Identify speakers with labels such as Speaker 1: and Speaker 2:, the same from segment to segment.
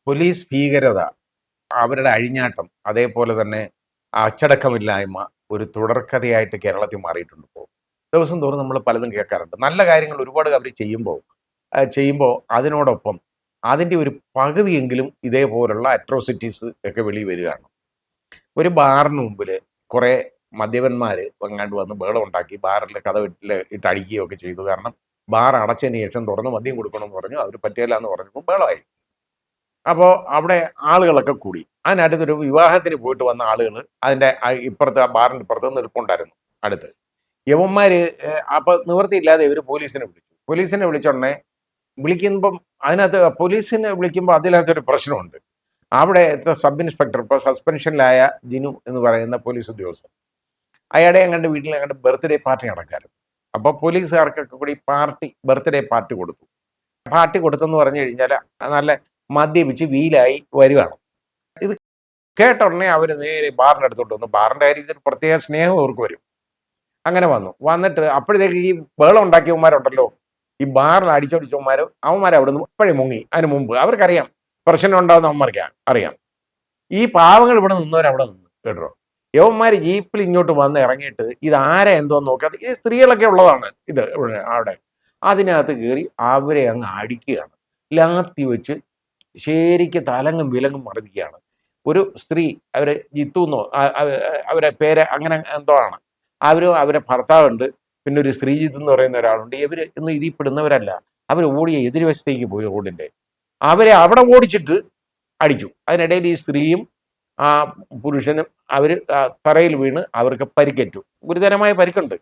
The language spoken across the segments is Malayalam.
Speaker 1: പോലീസ് ഭീകരത, അവരുടെ അഴിഞ്ഞാട്ടം, അതേപോലെ തന്നെ അച്ചടക്കമില്ലായ്മ ഒരു തുടർക്കഥയായിട്ട് കേരളത്തിൽ മാറിയിട്ടുണ്ട് ഇപ്പോൾ. ദിവസം തോറും നമ്മൾ പലതും കേൾക്കാറുണ്ട്. നല്ല കാര്യങ്ങൾ ഒരുപാട് അവർ ചെയ്യുമ്പോൾ അതിനോടൊപ്പം അതിൻ്റെ ഒരു പകുതിയെങ്കിലും ഇതേപോലുള്ള അട്രോസിറ്റീസ് ഒക്കെ വെളിയിൽ വരികയാണ്. ഒരു ബാറിന് മുമ്പിൽ കുറേ മദ്യപന്മാർ എങ്ങാണ്ട് വന്ന് ബഹളം ഉണ്ടാക്കി, ബാറിൽ കതവിട്ടിൽ ഇട്ട് അടിക്കുകയൊക്കെ ചെയ്തു. കാരണം ബാർ അടച്ചതിന് ശേഷം തുറന്ന് മദ്യം കൊടുക്കണമെന്ന് പറഞ്ഞു. അവർ പറ്റില്ല എന്ന് പറഞ്ഞപ്പോൾ ബഹളമായി. അപ്പോൾ അവിടെ ആളുകളൊക്കെ കൂടി. അതിനടുത്തൊരു വിവാഹത്തിന് പോയിട്ട് വന്ന ആളുകൾ അതിൻ്റെ ഇപ്പുറത്ത്, ആ ബാറിൻ്റെ ഇപ്പുറത്ത് നിൽപ്പുണ്ടായിരുന്നു അടുത്ത്. യവന്മാര് അപ്പോൾ നിവൃത്തിയില്ലാതെ ഇവർ പോലീസിനെ വിളിച്ചു. പോലീസിനെ വിളിച്ചോടനെ വിളിക്കുമ്പം അതിനകത്ത് പോലീസിനെ വിളിക്കുമ്പോൾ അതിനകത്തൊരു പ്രശ്നമുണ്ട്. അവിടുത്തെ സബ് ഇൻസ്പെക്ടർ, ഇപ്പോൾ സസ്പെൻഷനിലായ ജിനു എന്ന് പറയുന്ന പോലീസ് ഉദ്യോഗസ്ഥൻ, അയാളെ അങ്ങോട്ട് വീട്ടിൽ അങ്ങോട്ട് ബർത്ത്ഡേ പാർട്ടി നടക്കാറ്. അപ്പോൾ പോലീസുകാർക്കൊക്കെ കൂടി ബർത്ത്ഡേ പാർട്ടി കൊടുത്തു. പാർട്ടി കൊടുത്തെന്ന് പറഞ്ഞു കഴിഞ്ഞാൽ നല്ല മദ്യപിച്ച് വീലായി വരികയാണ്. ഇത് കേട്ട ഉടനെ അവർ നേരെ ബാറിൻ്റെ അടുത്തോട്ട് വന്നു. ബാറിൻ്റെ കാര്യത്തിൽ പ്രത്യേക സ്നേഹം അവർക്ക് വരും. അങ്ങനെ വന്നിട്ട് അപ്പോഴത്തേക്ക് ഈ ബഹളം ഉണ്ടാക്കിയവന്മാരുണ്ടല്ലോ, ഈ ബാറിൽ അടിച്ചോടിച്ചവന്മാർ, അവിടെ നിന്ന് ഇപ്പോഴേ മുങ്ങി. അതിന് മുമ്പ് അവർക്കറിയാം പ്രശ്നം ഉണ്ടാകുന്ന അവന്മാർക്ക് അറിയാം. ഈ പാവങ്ങൾ ഇവിടെ നിന്നവരവിടെ നിന്ന് കേട്ടോ. യവന്മാർ ജീപ്പിൽ ഇങ്ങോട്ട് വന്ന് ഇറങ്ങിയിട്ട് ഇത് ആരെ എന്തോന്ന് നോക്കാതെ, ഈ സ്ത്രീകളൊക്കെ ഉള്ളതാണ് ഇത് അവിടെ. അതിനകത്ത് കയറി അവരെ അങ്ങ് അടിക്കുകയാണ്. ലാത്തി വെച്ച് ശരിക്ക് തലങ്ങും വിലങ്ങും മറിക്കുകയാണ്. ഒരു സ്ത്രീ, അവരെ ജിത്തു എന്നോ അവരെ പേര് അങ്ങനെ എന്തോ ആണ്, അവരെ ഭർത്താവുണ്ട്, പിന്നെ ഒരു ശ്രീജിത്ത് എന്ന് പറയുന്ന ഒരാളുണ്ട്. ഇവർ ഇന്ന് ഇതിൽ പെടുന്നവരല്ല. അവർ ഓടിയ എതിർവശത്തേക്ക് പോയി റോഡിൻ്റെ. അവരെ അവിടെ ഓടിച്ചിട്ട് അടിച്ചു. അതിനിടയിൽ ഈ സ്ത്രീയും ആ പുരുഷനും അവർ തറയിൽ വീണ് അവർക്ക് പരിക്കേറ്റു. ഗുരുതരമായ പരിക്കുണ്ട്.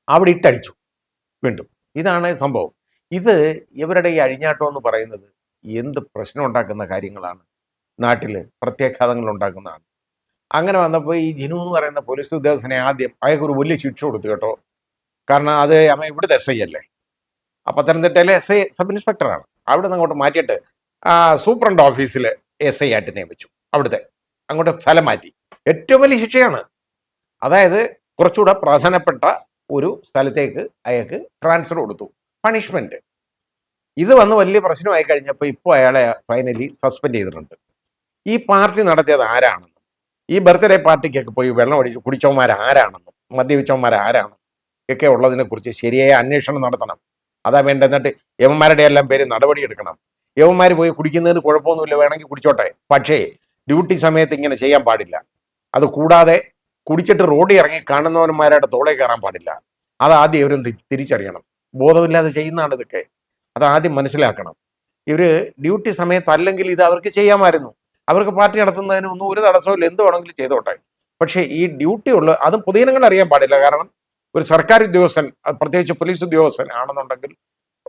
Speaker 1: അവിടെ ഇട്ടടിച്ചു വീണ്ടും. ഇതാണ് സംഭവം. ഇത് ഇവരുടെ ഈ അഴിഞ്ഞാട്ടം എന്ന് പറയുന്നത് എന്ത് പ്രശ്നം ഉണ്ടാക്കുന്ന കാര്യങ്ങളാണ്, നാട്ടിൽ പ്രത്യാഘാതങ്ങൾ ഉണ്ടാക്കുന്നതാണ്. അങ്ങനെ വന്നപ്പോൾ ഈ ജിനു എന്ന് പറയുന്ന പോലീസ് ഉദ്യോഗസ്ഥനെ ആദ്യം അയാൾക്കൊരു വലിയ ശിക്ഷ കൊടുത്തു കേട്ടോ. കാരണം അത് ഇവിടുത്തെ SI അല്ലേ, പത്തനംതിട്ടയിലെ SI സബ് ഇൻസ്പെക്ടറാണ്. അവിടെ നിന്ന് അങ്ങോട്ട് മാറ്റിയിട്ട് സൂപ്രണ്ട് ഓഫീസിൽ SI ആയിട്ട് നിയമിച്ചു. അവിടുത്തെ അങ്ങോട്ട് സ്ഥലം മാറ്റി. ഏറ്റവും വലിയ ശിക്ഷയാണ്. അതായത് കുറച്ചുകൂടെ പ്രധാനപ്പെട്ട ഒരു സ്ഥലത്തേക്ക് അയാൾക്ക് ട്രാൻസ്ഫർ കൊടുത്തു, പണിഷ്മെന്റ്. ഇത് വന്ന് വലിയ പ്രശ്നമായി കഴിഞ്ഞപ്പോൾ ഇപ്പോൾ അയാളെ ഫൈനലി സസ്പെൻഡ് ചെയ്തിട്ടുണ്ട്. ഈ പാർട്ടി നടത്തിയത് ആരാണെന്നും, ഈ ബർത്ത്ഡേ പാർട്ടിക്കൊക്കെ പോയി വെള്ളം അടിച്ച് കുടിച്ചവന്മാർ ആരാണെന്നും, മദ്യപിച്ചവന്മാർ ആരാണെന്നും ഒക്കെ ഉള്ളതിനെക്കുറിച്ച് ശരിയായ അന്വേഷണം നടത്തണം. അതാ വേണ്ട. എന്നിട്ട് യവന്മാരുടെ എല്ലാം പേര് നടപടി എടുക്കണം. യവന്മാർ പോയി കുടിക്കുന്നതിന് കുഴപ്പമൊന്നുമില്ല, വേണമെങ്കിൽ കുടിച്ചോട്ടെ. പക്ഷേ ഡ്യൂട്ടി സമയത്ത് ഇങ്ങനെ ചെയ്യാൻ പാടില്ല. അത് കൂടാതെ കുടിച്ചിട്ട് റോഡിൽ ഇറങ്ങി കാണുന്നവന്മാരുടെ തോളെ കയറാൻ പാടില്ല. അതാദ്യം ഇവരും തിരിച്ചറിയണം. ബോധമില്ലാതെ ചെയ്യുന്നതാണ് ഇതൊക്കെ. അതാദ്യം മനസ്സിലാക്കണം. ഇവർ ഡ്യൂട്ടി സമയത്തല്ലെങ്കിൽ ഇത് അവർക്ക് ചെയ്യാമായിരുന്നു. അവർക്ക് പാർട്ടി നടത്തുന്നതിന് ഒന്നും ഒരു തടസ്സമില്ല, എന്ത് വേണമെങ്കിലും ചെയ്തോട്ടെ. പക്ഷേ ഈ ഡ്യൂട്ടി അതും പൊതുജനങ്ങൾ അറിയാൻ പാടില്ല. കാരണം ഒരു സർക്കാർ ഉദ്യോഗസ്ഥൻ, പ്രത്യേകിച്ച് പോലീസ് ഉദ്യോഗസ്ഥൻ ആണെന്നുണ്ടെങ്കിൽ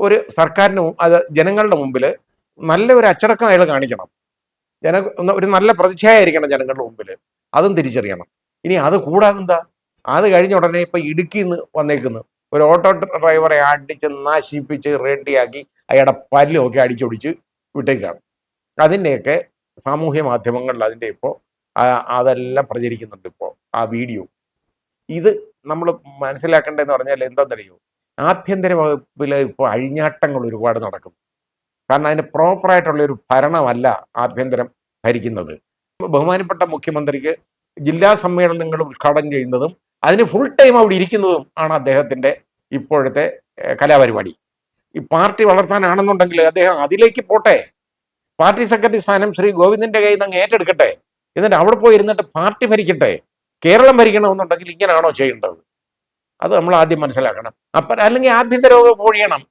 Speaker 1: ഒരു സർക്കാരിന് അത് ജനങ്ങളുടെ മുമ്പിൽ നല്ല ഒരു അച്ചടക്കം അയാൾ കാണിക്കണം. ഒരു നല്ല പ്രതിച്ഛായായിരിക്കണം ജനങ്ങളുടെ മുമ്പിൽ. അതും തിരിച്ചറിയണം. ഇനി അത് കൂടാതെ എന്താ, അത് കഴിഞ്ഞ ഉടനെ ഇപ്പം ഇടുക്കിയിൽ നിന്ന് വന്നേക്കുന്നു ഒരു ഓട്ടോ ഡ്രൈവറെ അടിച്ച് നശിപ്പിച്ച് റെഡിയാക്കി അയാളുടെ പല്ലൊക്കെ അടിച്ചൊടിച്ച് വിട്ടേക്കാണ്. അതിൻ്റെയൊക്കെ സാമൂഹ്യ മാധ്യമങ്ങളിൽ അതിൻ്റെ ഇപ്പോൾ അതെല്ലാം പ്രചരിക്കുന്നുണ്ട്. ഇപ്പോൾ ആ വീഡിയോ. ഇത് നമ്മൾ മനസ്സിലാക്കേണ്ടതെന്ന് പറഞ്ഞാൽ എന്താണെന്നറിയോ, ആഭ്യന്തര വകുപ്പിൽ ഇപ്പോൾ അഴിഞ്ഞാട്ടങ്ങൾ ഒരുപാട് നടക്കുന്നു. കാരണം അതിന് പ്രോപ്പറായിട്ടുള്ളൊരു ഭരണമല്ല ആഭ്യന്തരം ഭരിക്കുന്നത്. ബഹുമാനപ്പെട്ട മുഖ്യമന്ത്രിക്ക് ജില്ലാ സമ്മേളനങ്ങൾ ഉദ്ഘാടനം ചെയ്യുന്നതും അതിന് ഫുൾ ടൈം അവിടെ ഇരിക്കുന്നതും ആണ് അദ്ദേഹത്തിൻ്റെ ഇപ്പോഴത്തെ കലാപരിപാടി. ഈ പാർട്ടി വളർത്താനാണെന്നുണ്ടെങ്കിൽ അദ്ദേഹം അതിലേക്ക് പോട്ടെ. പാർട്ടി സെക്രട്ടറി സ്ഥാനം ശ്രീ ഗോവിന്ദൻ്റെ കയ്യിൽ നിന്ന് അങ്ങ് ഏറ്റെടുക്കട്ടെ. എന്നിട്ട് അവിടെ പോയി ഇരുന്നിട്ട് പാർട്ടി ഭരിക്കട്ടെ. കേരളം ഭരിക്കണമെന്നുണ്ടെങ്കിൽ ഇങ്ങനെയാണോ ചെയ്യേണ്ടത്? അത് നമ്മൾ ആദ്യം മനസ്സിലാക്കണം. അല്ലെങ്കിൽ ആഭ്യന്തര വകുപ്പ്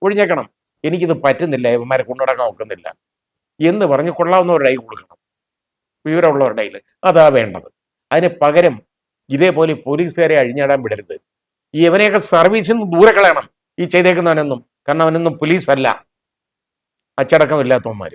Speaker 1: ഒഴിഞ്ഞേക്കണം. എനിക്കിത് പറ്റുന്നില്ല, ഇവന്മാരെ കൊണ്ടുനടക്കാൻ ഒക്കുന്നില്ല എന്ന് പറഞ്ഞ് കൊള്ളാവുന്നവരുടെ കയ്യിൽ കൊടുക്കണം, വിവരമുള്ളവരുടെ കയ്യിൽ. അതാ വേണ്ടത്. അതിന് പകരം ഇതേപോലെ പോലീസുകാരെ അഴിഞ്ഞാടാൻ വിടരുത്. ഇവനെയൊക്കെ സർവീസിൽ നിന്ന് ദൂരെ കളയണം ഈ ചെയ്തേക്കുന്നവനൊന്നും. കാരണം അവനൊന്നും പോലീസല്ല, അച്ചടക്കമില്ലാത്തവന്മാർ.